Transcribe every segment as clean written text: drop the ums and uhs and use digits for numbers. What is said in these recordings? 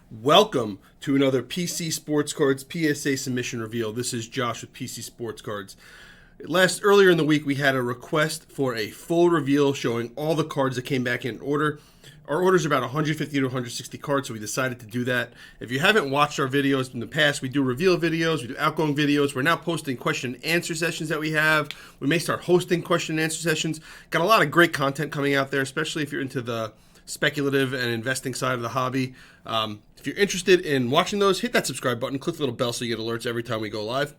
Welcome to another PC Sportscards PSA submission reveal. This is Josh with PC Sportscards. Earlier in the week, we had a request for a full reveal showing all the cards that came back in order. Our order is about 150 to 160 cards, so we decided to do that. If you haven't watched our videos in the past, we do reveal videos, we do outgoing videos. We're now posting question and answer sessions that we have. We may start hosting question and answer sessions. Got a lot of great content coming out there, especially if you're into the speculative and investing side of the hobby. If you're interested in watching those, hit that subscribe button, click the little bell so you get alerts every time we go live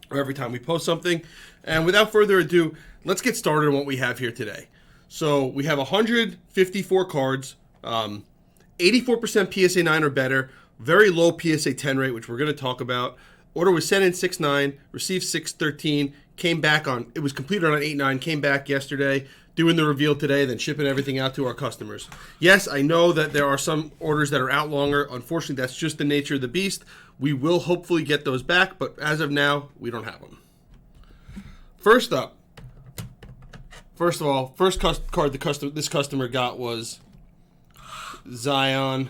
or every time we post something. And without further ado, let's get started on what we have here today. So we have 154 cards, 84% PSA 9 or better, very low PSA 10 rate, which we're going to talk about. Order was sent in 6/9, received 6/13, came back on, it was completed on 8/9, came back yesterday, doing the reveal today, then shipping everything out to our customers. Yes, I know that there are some orders that are out longer. Unfortunately, that's just the nature of the beast. We will hopefully get those back, but as of now, we don't have them. First of all, first card this customer got was Zion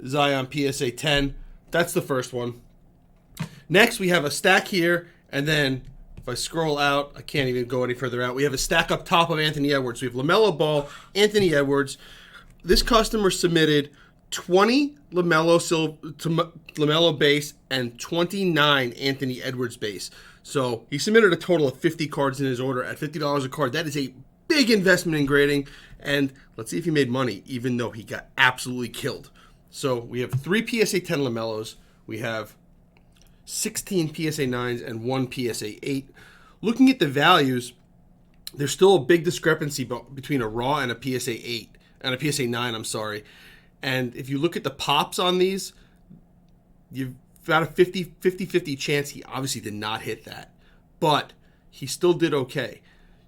PSA 10. That's the first one. Next, we have a stack here, and then if I scroll out, I can't even go any further out. We have a stack up top of Anthony Edwards. We have LaMelo Ball, Anthony Edwards. This customer submitted 20 LaMelo base and 29 Anthony Edwards base. So he submitted a total of 50 cards in his order at $50 a card. That is a big investment in grading. And let's see if he made money, even though he got absolutely killed. So we have 3 PSA 10 LaMelos. We have 16 PSA 9s and 1 PSA 8. Looking at the values, there's still a big discrepancy between a raw and a PSA 8 and a PSA 9, I'm sorry. And if you look at the pops on these, you've got a 50-50 chance he obviously did not hit that. But he still did okay.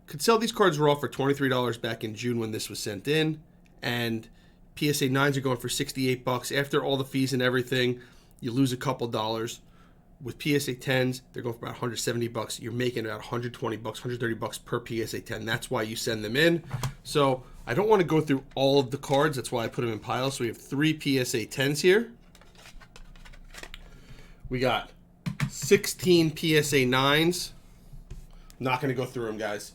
Could sell these cards raw for $23 back in June when this was sent in. And PSA 9s are going for $68. After all the fees and everything, you lose a couple dollars. With PSA 10s, they're going for about $170. You're making about $120, $130 per PSA 10. That's why you send them in. So I don't want to go through all of the cards. That's why I put them in piles. So we have 3 PSA 10s here. We got 16 PSA 9s. Not going to go through them, guys.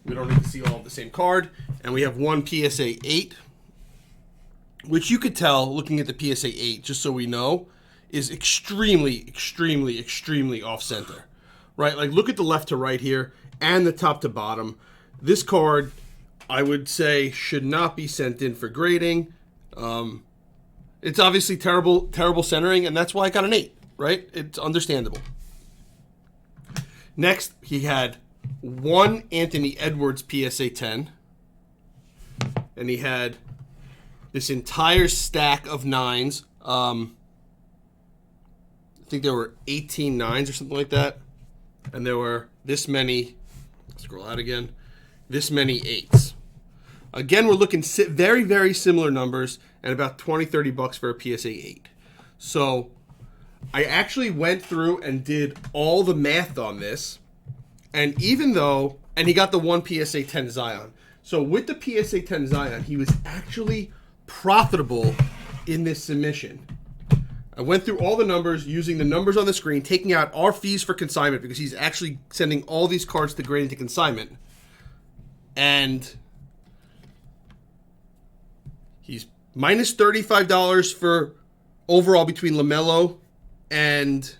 We don't need to see all of the same card. And we have 1 PSA 8, which you could tell looking at the PSA 8, just so we know, is extremely off center, right? Like look at the left to right here and the top to bottom. This card, I would say, should not be sent in for grading. It's obviously terrible centering, and that's why I got an 8, right? It's understandable. Next, he had 1 Anthony Edwards PSA 10, and he had this entire stack of 9s. I think there were 18 9s or something like that. And there were this many, scroll out again, this many 8s. Again, we're looking very, very similar numbers and about $20-$30 for a PSA 8. So I actually went through and did all the math on this. And and he got the 1 PSA 10 Zion. So with the PSA 10 Zion, he was actually profitable in this submission. I went through all the numbers using the numbers on the screen, taking out our fees for consignment because he's actually sending all these cards to grading to consignment. And he's minus $35 for overall between LaMelo and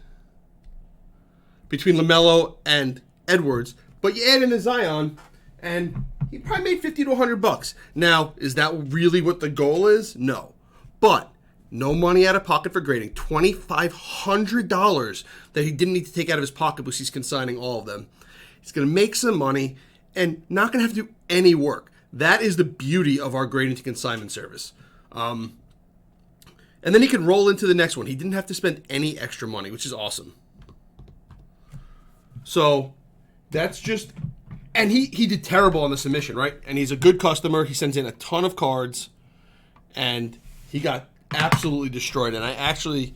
Edwards. But you add in the Zion, and he probably made $50 to $100. Now, is that really what the goal is? No. But no money out of pocket for grading. $2,500 that he didn't need to take out of his pocket because he's consigning all of them. He's going to make some money and not going to have to do any work. That is the beauty of our grading to consignment service. And then he can roll into the next one. He didn't have to spend any extra money, which is awesome. So that's just... And he did terrible on the submission, right? And he's a good customer. He sends in a ton of cards. And he got absolutely destroyed, and I actually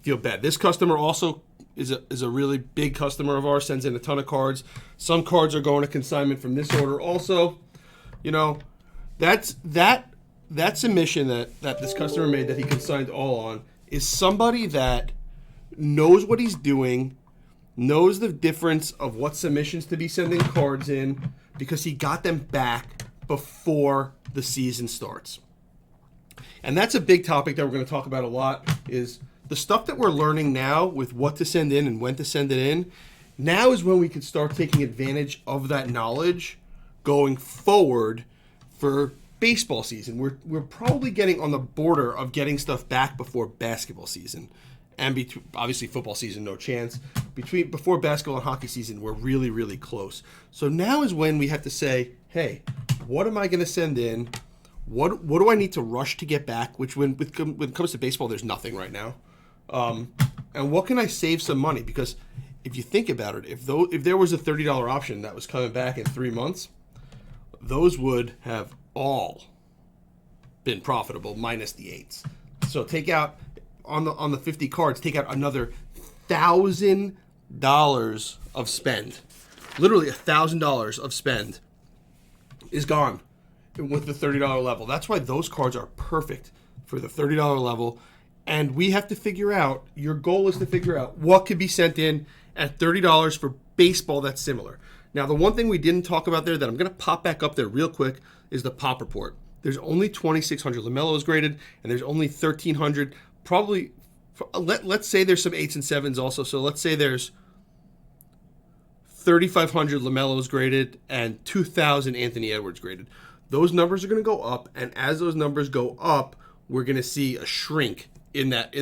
feel bad. This customer also is a really big customer of ours, sends in a ton of cards. Some cards are going to consignment from this order also. You know, that that submission that this customer made that he consigned all on is somebody that knows what he's doing, knows the difference of what submissions to be sending cards in, because he got them back before the season starts. And that's a big topic that we're going to talk about a lot, is the stuff that we're learning now with what to send in and when to send it in. Now is when we can start taking advantage of that knowledge going forward for baseball season. We're probably getting on the border of getting stuff back before basketball season. And obviously football season, no chance. Before basketball and hockey season, we're really, really close. So now is when we have to say, hey, what am I going to send in? What do I need to rush to get back? Which when it comes to baseball, there's nothing right now. And what can I save some money? Because if you think about it, if there was a $30 option that was coming back in 3 months, those would have all been profitable minus the 8s. So take out on the 50 cards, take out another $1,000 of spend. Literally $1,000 of spend is gone with the $30 level. That's why those cards are perfect for the $30 level. And we have to figure out, your goal is to figure out what could be sent in at $30 for baseball that's similar. Now, the one thing we didn't talk about there that I'm going to pop back up there real quick is the pop report. There's only 2,600 LaMelos graded, and there's only 1,300. Probably, let's say there's some 8s and 7s also. So let's say there's 3,500 LaMelos graded and 2,000 Anthony Edwards graded. Those numbers are going to go up, and as those numbers go up, we're going to see a shrink in that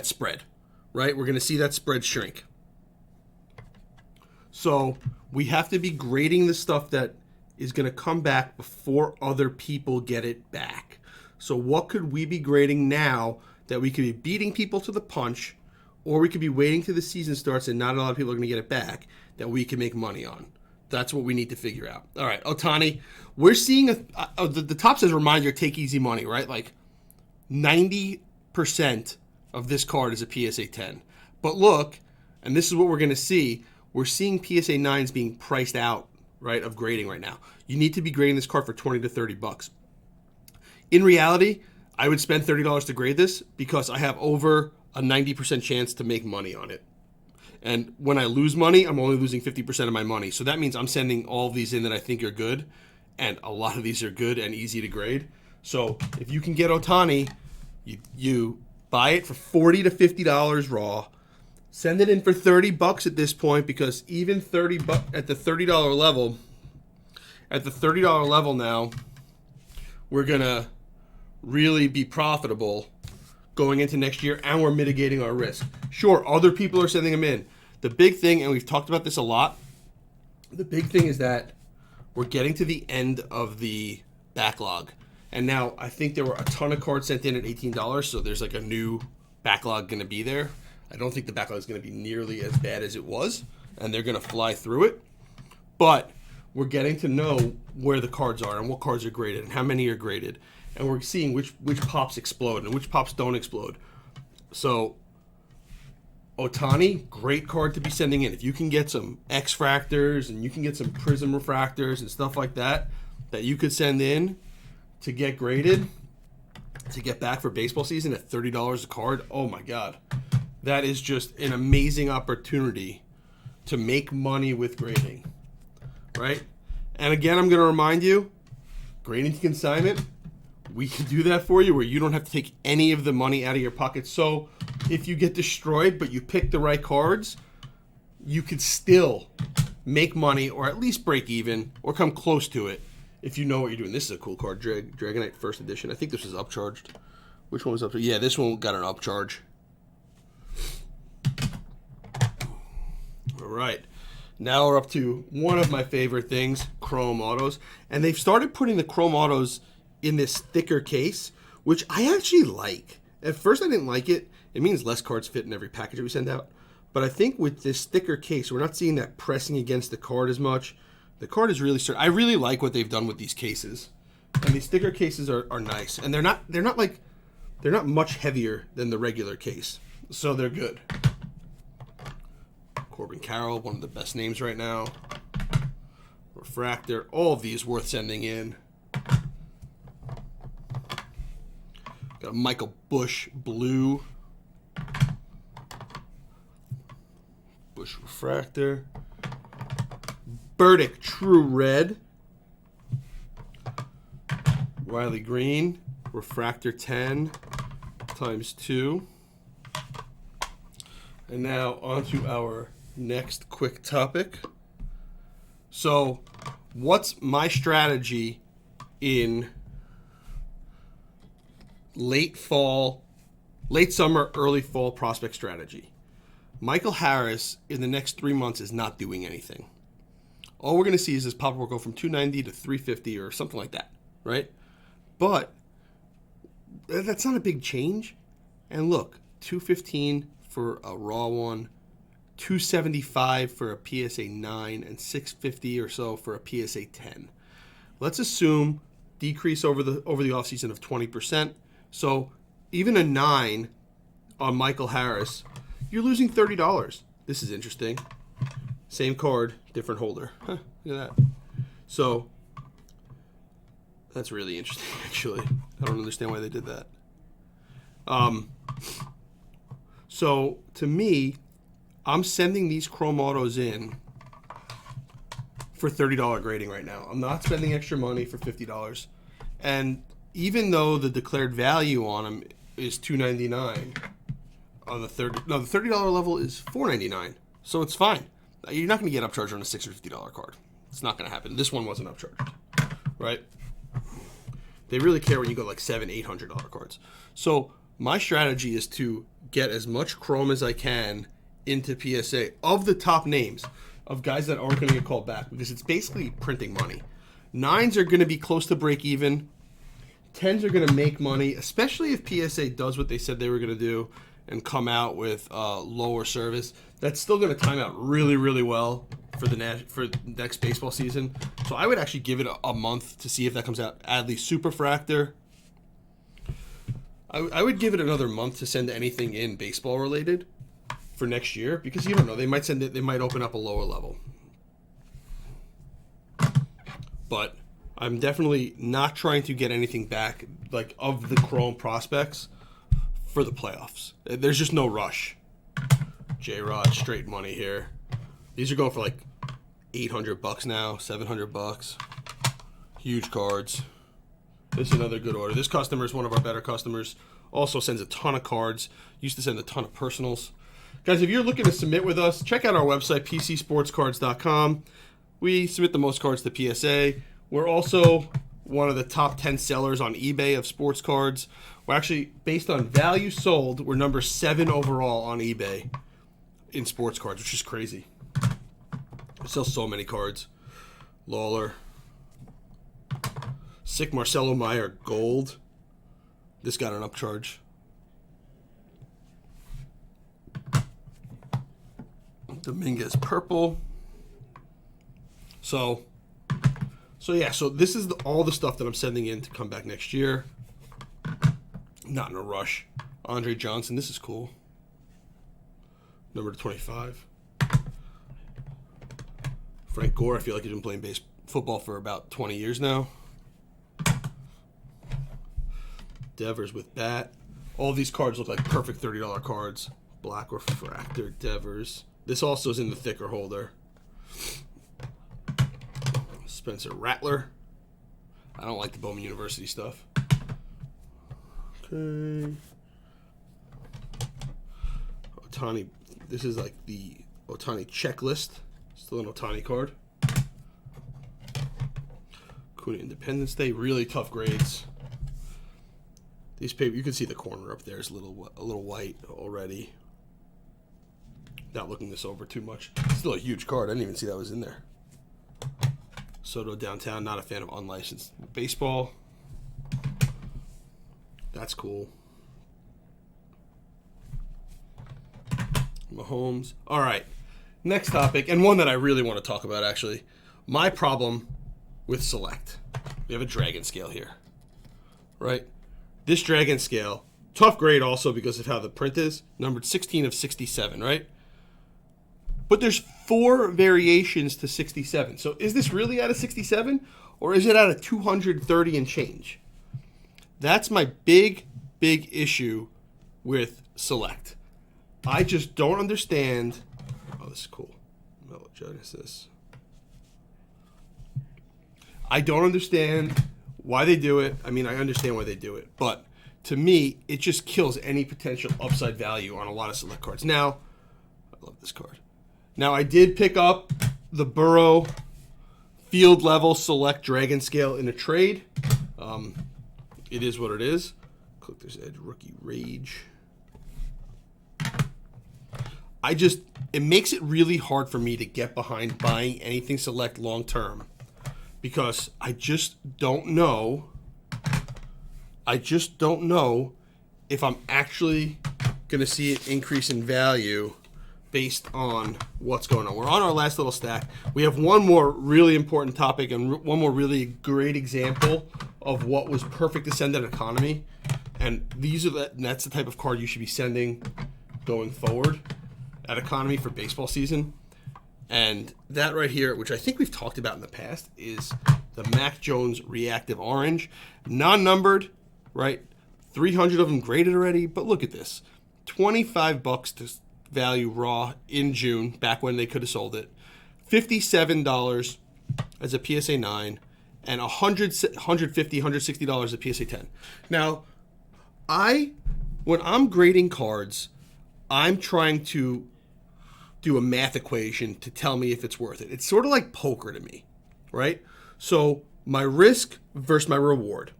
spread, right? We're going to see that spread shrink. So we have to be grading the stuff that is going to come back before other people get it back. So what could we be grading now that we could be beating people to the punch, or we could be waiting till the season starts and not a lot of people are going to get it back that we can make money on? That's what we need to figure out. All right, Ohtani, we're seeing the top says reminder, take easy money, right? Like 90% of this card is a PSA 10. But look, and this is what we're going to see. We're seeing PSA 9s being priced out, right, of grading right now. You need to be grading this card for 20 to 30 bucks. In reality, I would spend $30 to grade this because I have over a 90% chance to make money on it. And when I lose money, I'm only losing 50% of my money. So that means I'm sending all of these in that I think are good, and a lot of these are good and easy to grade. So if you can get Ohtani, you buy it for $40 to $50 raw. Send it in for 30 bucks at this point, because even 30 bucks at the $30 level, now, we're going to really be profitable going into next year, and we're mitigating our risk. Sure, other people are sending them in. The big thing, and we've talked about this a lot, the big thing is that we're getting to the end of the backlog. And now I think there were a ton of cards sent in at $18, so there's like a new backlog going to be there. I don't think the backlog is going to be nearly as bad as it was, and they're going to fly through it. But we're getting to know where the cards are and what cards are graded and how many are graded. And we're seeing which pops explode and which pops don't explode. So Ohtani, great card to be sending in. If you can get some X-Fractors and you can get some Prism Refractors and stuff like that you could send in to get graded, to get back for baseball season at $30 a card, oh my God. That is just an amazing opportunity to make money with grading, right? And again, I'm going to remind you, grading to consignment, we can do that for you where you don't have to take any of the money out of your pocket. So if you get destroyed but you pick the right cards, you could still make money or at least break even or come close to it if you know what you're doing. This is a cool card, Dragonite First Edition. I think this was upcharged. Which one was upcharged? Yeah, this one got an upcharge. All right. Now we're up to one of my favorite things, Chrome Autos. And they've started putting the Chrome Autos in this thicker case, which I actually like. At first I didn't like it. It means less cards fit in every package that we send out. But I think with this thicker case, we're not seeing that pressing against the card as much. The card is really I really like what they've done with these cases. And these thicker cases are nice. And they're not much heavier than the regular case. So they're good. Corbin Carroll, one of the best names right now. Refractor, all of these worth sending in. Got a Michael Bush blue. Bush refractor. Burdick true red. Riley green. Refractor 10 times 2. And now on to our next quick topic. So, what's my strategy in late summer, early fall prospect strategy? Michael Harris in the next 3 months is not doing anything. All we're going to see is this pop report go from 290 to 350 or something like that, right? But that's not a big change. And look, 215 for a raw one, 275 for a PSA 9, and 650 or so for a PSA 10. Let's assume decrease over the offseason of 20%. So even a 9 on Michael Harris, you're losing $30. This is interesting. Same card, different holder. Huh, look at that. So that's really interesting, actually. I don't understand why they did that. So to me, I'm sending these Chrome Autos in for $30 grading right now. I'm not spending extra money for $50. And even though the declared value on them is $299, on the $30 level is $499. So it's fine. You're not going to get upcharged on a $650 card. It's not going to happen. This one wasn't upcharged, right? They really care when you go like $700, $800 cards. So my strategy is to get as much Chrome as I can into PSA of the top names of guys that aren't going to get called back, because it's basically printing money. 9s are going to be close to break even. 10s are going to make money, especially if PSA does what they said they were going to do and come out with lower service. That's still going to time out really, really well for the next baseball season. So I would actually give it a month to see if that comes out. Adley Superfractor. I would give it another month to send anything in baseball related for next year, because you don't know, they might send it, they might open up a lower level. But I'm definitely not trying to get anything back like of the Chrome prospects for the playoffs. There's just no rush. J-Rod, straight money here. These are going for like $800 now, $700. Huge cards. This is another good order. This customer is one of our better customers. Also sends a ton of cards. Used to send a ton of personals. Guys, if you're looking to submit with us, check out our website, PCSportscards.com. We submit the most cards to PSA. We're also one of the top 10 sellers on eBay of sports cards. We're actually, based on value sold, we're number 7 overall on eBay in sports cards, which is crazy. We sell so many cards. Lawler. Sick Marcelo Meyer gold. This got an upcharge. Dominguez purple. So this is all the stuff that I'm sending in to come back next year. Not in a rush. Andre Johnson, this is cool. Number 25. Frank Gore, I feel like he's been playing football for about 20 years now. Devers with bat. All these cards look like perfect $30 cards. Black refractor, Devers. This also is in the thicker holder. Spencer Rattler. I don't like the Bowman University stuff. Okay. Ohtani. This is like the Ohtani checklist. Still an Ohtani card. Kuna Independence Day. Really tough grades. These paper, you can see the corner up there is a little white already. Not looking this over too much. Still a huge card. I didn't even see that was in there. Soto downtown. Not a fan of unlicensed baseball. That's cool. Mahomes. All right. Next topic, and one that I really want to talk about, actually. My problem with Select. We have a Dragon Scale here. Right? This Dragon Scale, tough grade also because of how the print is. Numbered 16 of 67, right? But there's 4 variations to 67. So is this really out of 67? Or is it out of 230 and change? That's my big big issue with Select. I just don't understand. Oh, this is cool. Genesis. I don't understand why they do it. I mean, I understand why they do it, but to me, it just kills any potential upside value on a lot of Select cards. Now, I love this card. Now, I did pick up the Burrow Field Level Select Dragon Scale in a trade. It is what it is. Click this Edge Rookie Rage. It makes it really hard for me to get behind buying anything Select long term because I just don't know. If I'm actually going to see an increase in value based on what's going on. We're on our last little stack. We have one more really important topic and one more really great example of what was perfect to send at Economy. And that's the type of card you should be sending going forward at Economy for baseball season. And that right here, which I think we've talked about in the past, is the Mac Jones Reactive Orange. Non-numbered, right? 300 of them graded already. But look at this. $25 to value raw in June, back when they could have sold it. $57 as a PSA 9. And $150, $160 a PSA 10. Now, when I'm grading cards, I'm trying to do a math equation to tell me if it's worth it. It's sort of like poker to me, right? So my risk versus my reward.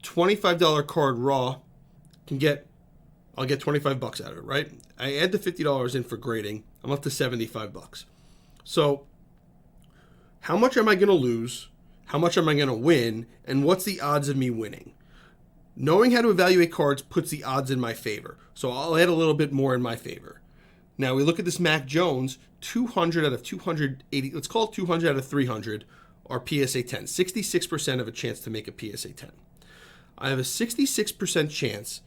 $25 card raw I'll get $25 out of it, right? I add the $50 in for grading. I'm up to $75. So how much am I going to lose? How much am I going to win? And what's the odds of me winning? Knowing how to evaluate cards puts the odds in my favor. So I'll add a little bit more in my favor. Now we look at this Mac Jones, 200 out of 280, let's call it 200 out of 300 are PSA 10. 66% of a chance to make a PSA 10. I have a 66% chance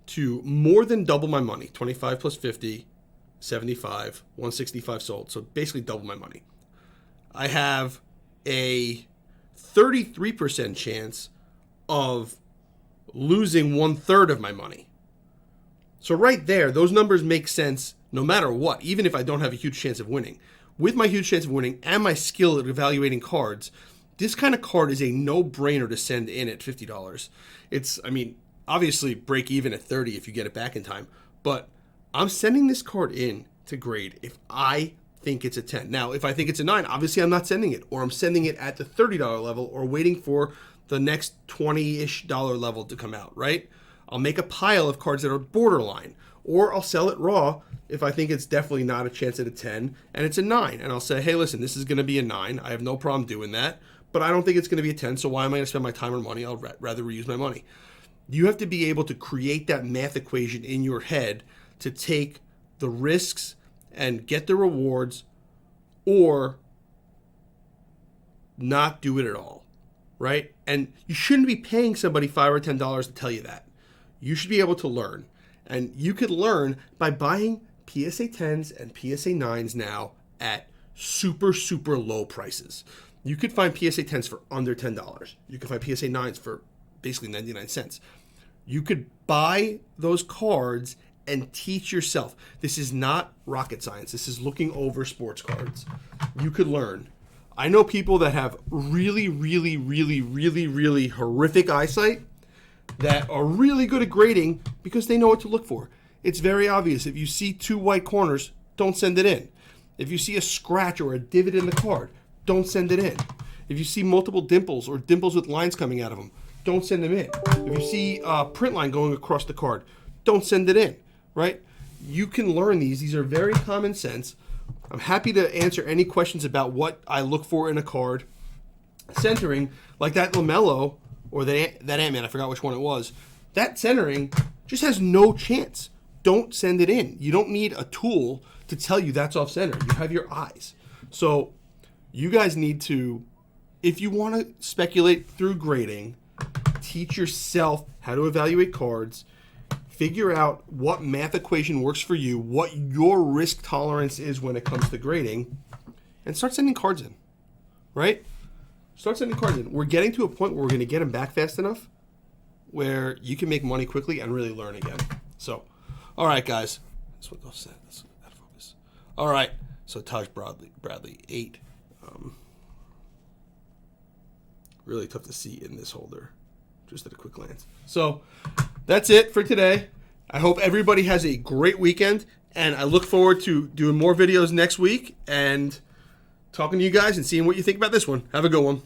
to more than double my money. 25 plus 50, 75, 165 sold. So basically double my money. I have a 33% chance of losing 1/3 of my money. So right there, those numbers make sense no matter what, even if I don't have a huge chance of winning. With my huge chance of winning and my skill at evaluating cards, this kind of card is a no-brainer to send in at $50. Obviously break even at 30 if you get it back in time, but I'm sending this card in to grade if I think it's a 10. Now, if I think it's a 9, obviously I'm not sending it, or I'm sending it at the $30 level or waiting for the next $20-ish level to come out, right? I'll make a pile of cards that are borderline, or I'll sell it raw if I think it's definitely not a chance at a 10 and it's a 9. And I'll say, hey, listen, this is going to be a 9. I have no problem doing that, but I don't think it's going to be a 10, so why am I going to spend my time or money? I'll rather reuse my money. You have to be able to create that math equation in your head to take the risks and get the rewards or not do it at all, right? And you shouldn't be paying somebody $5 or $10 to tell you that. You should be able to learn. And you could learn by buying PSA 10s and PSA 9s now at super, super low prices. You could find PSA 10s for under $10. You could find PSA 9s for basically 99 cents. You could buy those cards and teach yourself. This is not rocket science. This is looking over sports cards. You could learn. I know people that have really, really, really, really, really horrific eyesight that are really good at grading because they know what to look for. It's very obvious. If you see 2 white corners, don't send it in. If you see a scratch or a divot in the card, don't send it in. If you see multiple dimples or dimples with lines coming out of them, don't send them in. If you see a print line going across the card, don't send it in, right? You can learn these. These are very common sense. I'm happy to answer any questions about what I look for in a card. Centering, like that LaMelo or that Ant-Man, I forgot which one it was. That centering just has no chance. Don't send it in. You don't need a tool to tell you that's off center. You have your eyes. So you guys need to, if you want to speculate through grading, teach yourself how to evaluate cards, figure out what math equation works for you, what your risk tolerance is when it comes to grading, and start sending cards in, right? Start sending cards in. We're getting to a point where we're going to get them back fast enough where you can make money quickly and really learn again. So, all right, guys. This one goes set. This out of focus. All right. So Taj Bradley 8. Really tough to see in this holder, just at a quick glance. So that's it for today. I hope everybody has a great weekend, and I look forward to doing more videos next week and talking to you guys and seeing what you think about this one. Have a good one.